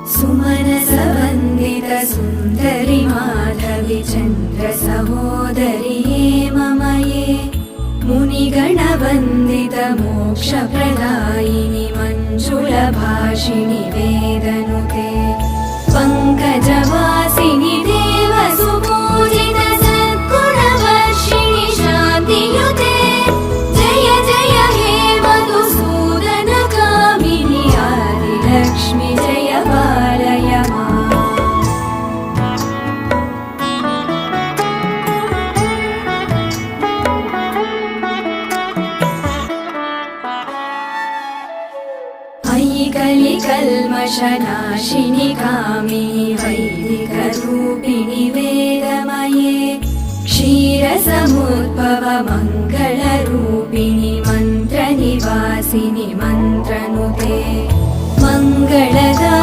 सुमनसवन्दित सुन्दरि माधवि चन्द्र सहोदरि हेममये मुनिगणवन्दित मोक्षप्रदायिनि मञ्जुलभाषिणि वेदनुते पङ्कजवासिनि देवसुपूजित सद्गुणवर्षिणि शान्तियुते जय जय हे मधुसूदन कामिनि आदिलक्ष्मि जय पालय माम्। अयि कलिकल्मषनाशिनि कामिनि वैदिकरूपिणि वेदमये क्षीरसमुद्भव मङ्गलरूपिणि मन्त्रनिवासिनि मन्त्रनुते मङ्गलदा